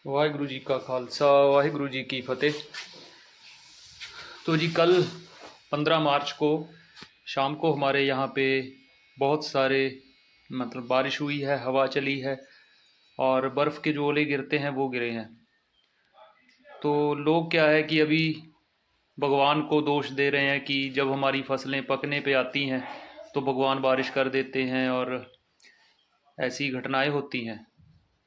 वाहिगुरु जी का खालसा वाहिगुरु जी की फतेह। तो जी कल 15 मार्च को शाम को हमारे यहाँ पे बहुत सारे बारिश हुई है, हवा चली है और बर्फ़ के जो ओले गिरते हैं वो गिरे हैं। तो लोग क्या है कि अभी भगवान को दोष दे रहे हैं कि जब हमारी फसलें पकने पे आती हैं तो भगवान बारिश कर देते हैं और ऐसी घटनाएं होती हैं।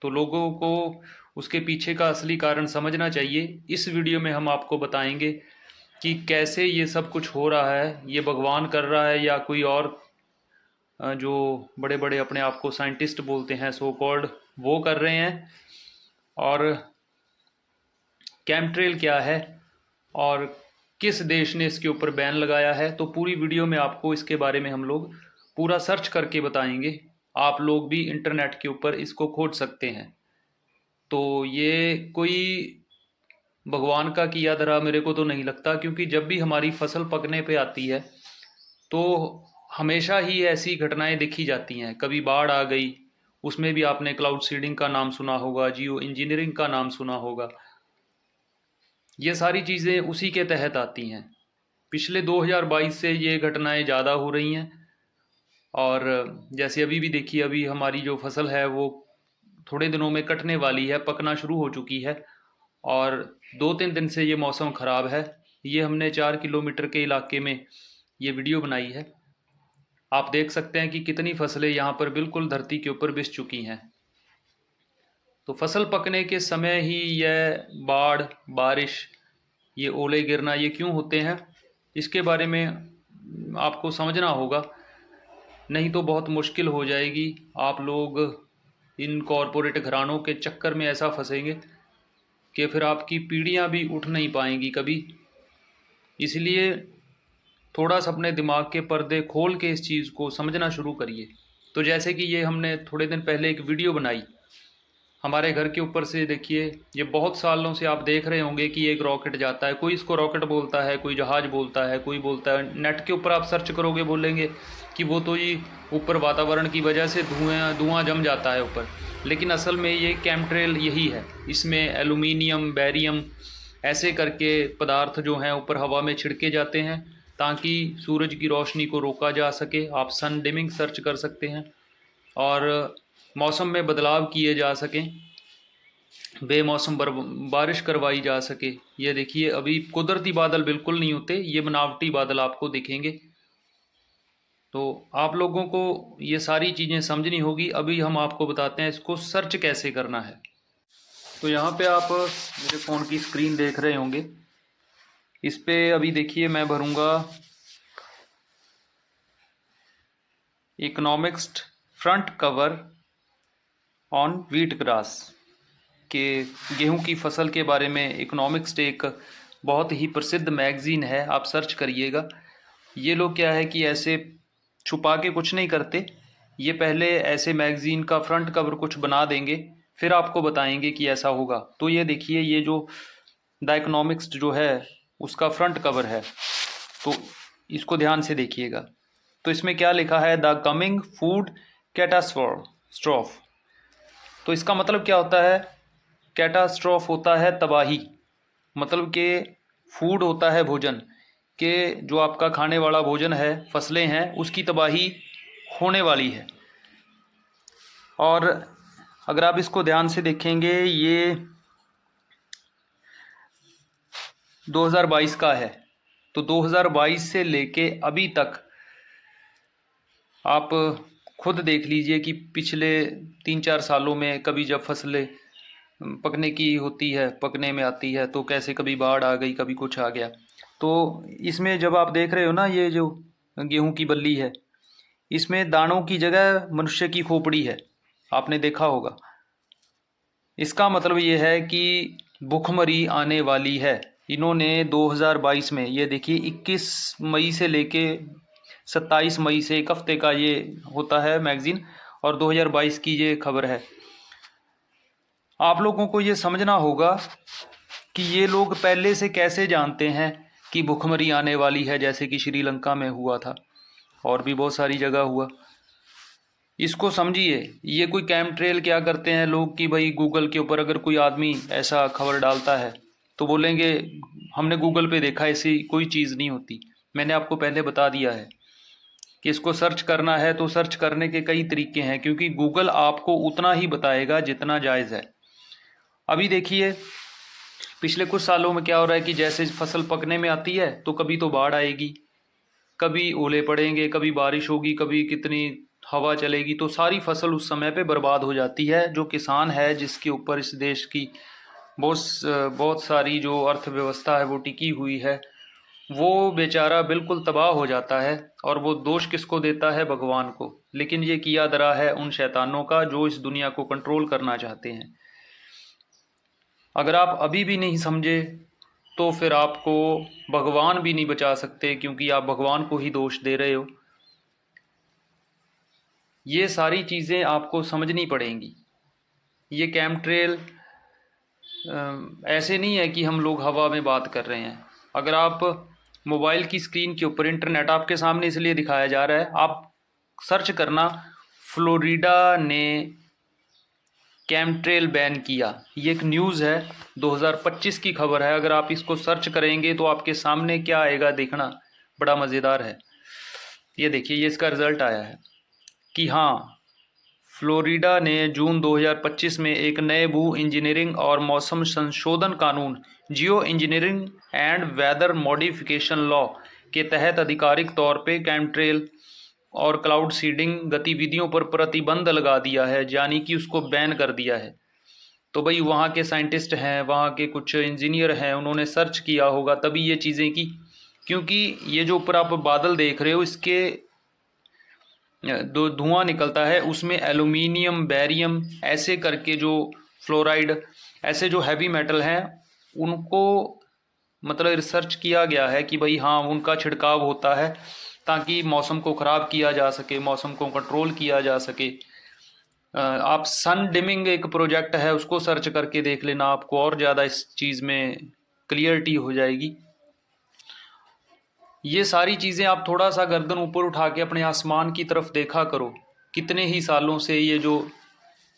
तो लोगों को उसके पीछे का असली कारण समझना चाहिए। इस वीडियो में हम आपको बताएंगे कि कैसे ये सब कुछ हो रहा है, ये भगवान कर रहा है या कोई और जो बड़े बड़े अपने आप को साइंटिस्ट बोलते हैं सो कॉल्ड, वो कर रहे हैं। और कैमट्रेल क्या है और किस देश ने इसके ऊपर बैन लगाया है, तो पूरी वीडियो में आपको इसके बारे में हम लोग पूरा सर्च करके बताएंगे। आप लोग भी इंटरनेट के ऊपर इसको खोज सकते हैं। तो ये कोई भगवान का किया धरा मेरे को तो नहीं लगता, क्योंकि जब भी हमारी फसल पकने पे आती है तो हमेशा ही ऐसी घटनाएं देखी जाती हैं। कभी बाढ़ आ गई, उसमें भी आपने क्लाउड सीडिंग का नाम सुना होगा, जियो इंजीनियरिंग का नाम सुना होगा। ये सारी चीज़ें उसी के तहत आती हैं। पिछले 2022 से ये घटनाएं ज़्यादा हो रही हैं। और जैसे अभी भी देखिए, अभी हमारी जो फसल है वो थोड़े दिनों में कटने वाली है, पकना शुरू हो चुकी है। और 2-3 दिन से ये मौसम ख़राब है। ये हमने 4 किलोमीटर के इलाके में ये वीडियो बनाई है। आप देख सकते हैं कि कितनी फसलें यहाँ पर बिल्कुल धरती के ऊपर बिछ चुकी हैं। तो फसल पकने के समय ही यह बाढ़, बारिश, ये ओले गिरना ये क्यों होते हैं, इसके बारे में आपको समझना होगा। नहीं तो बहुत मुश्किल हो जाएगी। आप लोग इन कॉरपोरेट घरानों के चक्कर में ऐसा फंसेंगे कि फिर आपकी पीढ़ियां भी उठ नहीं पाएंगी कभी। इसलिए थोड़ा सा अपने दिमाग के पर्दे खोल के इस चीज़ को समझना शुरू करिए। तो जैसे कि ये हमने थोड़े दिन पहले एक वीडियो बनाई हमारे घर के ऊपर से, देखिए ये बहुत सालों से आप देख रहे होंगे कि एक रॉकेट जाता है। कोई इसको रॉकेट बोलता है, कोई जहाज़ बोलता है, कोई बोलता है, नेट के ऊपर आप सर्च करोगे बोलेंगे कि वो तो ये ऊपर वातावरण की वजह से धुआं जम जाता है ऊपर। लेकिन असल में ये कैमट्रेल यही है। इसमें एलुमिनियम, बैरियम ऐसे करके पदार्थ जो हैं ऊपर हवा में छिड़के जाते हैं ताकि सूरज की रोशनी को रोका जा सके। आप सन डिमिंग सर्च कर सकते हैं और मौसम में बदलाव किए जा सकें, बेमौसम बारिश करवाई जा सके। ये देखिए अभी कुदरती बादल बिल्कुल नहीं होते, ये बनावटी बादल आपको दिखेंगे। तो आप लोगों को ये सारी चीज़ें समझनी होगी। अभी हम आपको बताते हैं इसको सर्च कैसे करना है। तो यहाँ पे आप मेरे फ़ोन की स्क्रीन देख रहे होंगे। इस पे अभी देखिए मैं भरूँगा economics front cover on wheat grass के गेहूं की फसल के बारे में। इकोनॉमिक्स एक बहुत ही प्रसिद्ध मैगज़ीन है, आप सर्च करिएगा। ये लोग क्या है कि ऐसे छुपा के कुछ नहीं करते। ये पहले ऐसे मैगज़ीन का फ्रंट कवर कुछ बना देंगे, फिर आपको बताएंगे कि ऐसा होगा। तो ये देखिए, ये जो द इकोनॉमिक्स जो है उसका फ्रंट कवर है, तो इसको ध्यान से देखिएगा। तो इसमें क्या लिखा है, द कमिंग फूड कैटास्ट्रोफ। तो इसका मतलब क्या होता है, कैटास्ट्रोफ होता है तबाही। मतलब कि फूड होता है भोजन, के जो आपका खाने वाला भोजन है, फसलें हैं, उसकी तबाही होने वाली है। और अगर आप इसको ध्यान से देखेंगे, ये 2022 का है। तो 2022 से लेके अभी तक आप खुद देख लीजिए कि पिछले 3-4 सालों में कभी जब फसलें पकने की होती है, पकने में आती है, तो कैसे कभी बाढ़ आ गई, कभी कुछ आ गया। तो इसमें जब आप देख रहे हो ना, ये जो गेहूं की बल्ली है, इसमें दानों की जगह मनुष्य की खोपड़ी है, आपने देखा होगा। इसका मतलब ये है कि भुखमरी आने वाली है। इन्होंने 2022 में, ये देखिए 21 मई से लेके 27 मई से एक हफ्ते का ये होता है मैगज़ीन, और 2022 की ये खबर है। आप लोगों को ये समझना होगा कि ये लोग पहले से कैसे जानते हैं कि भुखमरी आने वाली है, जैसे कि श्रीलंका में हुआ था और भी बहुत सारी जगह हुआ। इसको समझिए, ये कोई कैमट्रेल क्या करते हैं लोग कि भाई गूगल के ऊपर अगर कोई आदमी ऐसा खबर डालता है तो बोलेंगे हमने गूगल पे देखा, ऐसी कोई चीज़ नहीं होती। मैंने आपको पहले बता दिया है कि इसको सर्च करना है तो सर्च करने के कई तरीके हैं, क्योंकि गूगल आपको उतना ही बताएगा जितना जायज़ है। अभी देखिए पिछले कुछ सालों में क्या हो रहा है कि जैसे फसल पकने में आती है तो कभी तो बाढ़ आएगी, कभी ओले पड़ेंगे, कभी बारिश होगी, कभी कितनी हवा चलेगी, तो सारी फसल उस समय पे बर्बाद हो जाती है। जो किसान है जिसके ऊपर इस देश की बहुत सारी जो अर्थव्यवस्था है वो टिकी हुई है, वो बेचारा बिल्कुल तबाह हो जाता है। और वो दोष किसको देता है? भगवान को। लेकिन ये किया धरा है उन शैतानों का जो इस दुनिया को कंट्रोल करना चाहते हैं। अगर आप अभी भी नहीं समझे तो फिर आपको भगवान भी नहीं बचा सकते, क्योंकि आप भगवान को ही दोष दे रहे हो। ये सारी चीज़ें आपको समझनी पड़ेंगी। ये कैमट्रेल ऐसे नहीं है कि हम लोग हवा में बात कर रहे हैं। अगर आप मोबाइल की स्क्रीन के ऊपर, इंटरनेट आपके सामने इसलिए दिखाया जा रहा है, आप सर्च करना फ्लोरिडा ने कैमट्रेल बैन किया। ये एक न्यूज़ है, 2025 की खबर है। अगर आप इसको सर्च करेंगे तो आपके सामने क्या आएगा देखना, बड़ा मज़ेदार है। ये देखिए, ये इसका रिज़ल्ट आया है कि हाँ, फ्लोरिडा ने जून 2025 में एक नए भू इंजीनियरिंग और मौसम संशोधन कानून geoengineering and weather modification law के तहत आधिकारिक तौर पे कैमट्रेल और क्लाउड सीडिंग गतिविधियों पर प्रतिबंध लगा दिया है, यानी कि उसको बैन कर दिया है। तो भाई वहाँ के साइंटिस्ट हैं, वहाँ के कुछ इंजीनियर हैं, उन्होंने सर्च किया होगा तभी ये चीज़ें की। क्योंकि ये जो ऊपर आप बादल देख रहे हो, इसके दो धुआं निकलता है, उसमें एल्यूमिनियम, बैरियम ऐसे करके जो फ्लोराइड, ऐसे जो हैवी मेटल हैं उनको मतलब रिसर्च किया गया है कि भाई हाँ, उनका छिड़काव होता है ताकि मौसम को ख़राब किया जा सके, मौसम को कंट्रोल किया जा सके। आप सन डिमिंग एक प्रोजेक्ट है, उसको सर्च करके देख लेना, आपको और ज़्यादा इस चीज़ में क्लियरिटी हो जाएगी। ये सारी चीज़ें आप थोड़ा सा गर्दन ऊपर उठा के अपने आसमान की तरफ देखा करो। कितने ही सालों से ये जो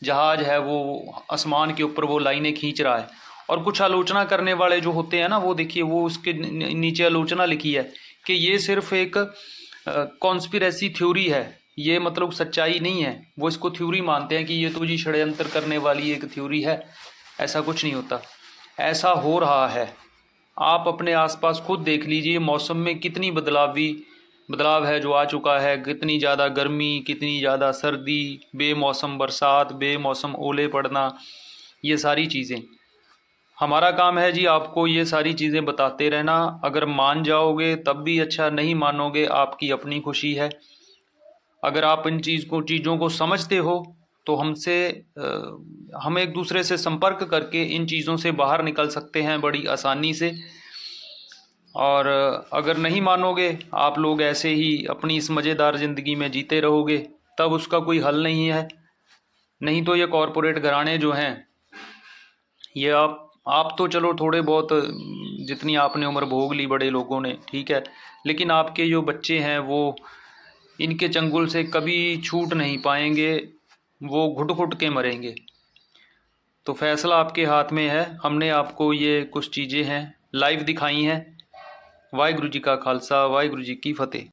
जहाज है वो आसमान के ऊपर वो लाइनें खींच रहा है। और कुछ आलोचना करने वाले जो होते हैं ना, वो देखिए वो उसके नीचे आलोचना लिखी है कि ये सिर्फ एक कॉन्स्पिरेसी थ्योरी है, ये मतलब सच्चाई नहीं है। वो इसको थ्योरी मानते हैं कि ये तो जी षड्यंत्र करने वाली एक थ्योरी है। ऐसा कुछ नहीं होता, ऐसा हो रहा है। आप अपने आसपास खुद देख लीजिए, मौसम में कितनी बदलाव है जो आ चुका है। कितनी ज़्यादा गर्मी, कितनी ज़्यादा सर्दी, बेमौसम बरसात, बेमौसम ओले पड़ना, ये सारी चीज़ें। हमारा काम है जी आपको ये सारी चीज़ें बताते रहना। अगर मान जाओगे तब भी अच्छा, नहीं मानोगे आपकी अपनी खुशी है। अगर आप इन चीज़ों को समझते हो तो हम एक दूसरे से संपर्क करके इन चीज़ों से बाहर निकल सकते हैं बड़ी आसानी से। और अगर नहीं मानोगे, आप लोग ऐसे ही अपनी इस मज़ेदार ज़िंदगी में जीते रहोगे, तब उसका कोई हल नहीं है। नहीं तो ये कॉरपोरेट घराने जो हैं, ये आप तो चलो थोड़े बहुत जितनी आपने उम्र भोग ली बड़े लोगों ने, ठीक है, लेकिन आपके जो बच्चे हैं वो इनके चंगुल से कभी छूट नहीं पाएंगे, वो घुट घुट के मरेंगे। तो फैसला आपके हाथ में है। हमने आपको ये कुछ चीज़ें हैं लाइव दिखाई हैं। वाहिगुरू जी का खालसा, वाहिगुरू जी की फतेह।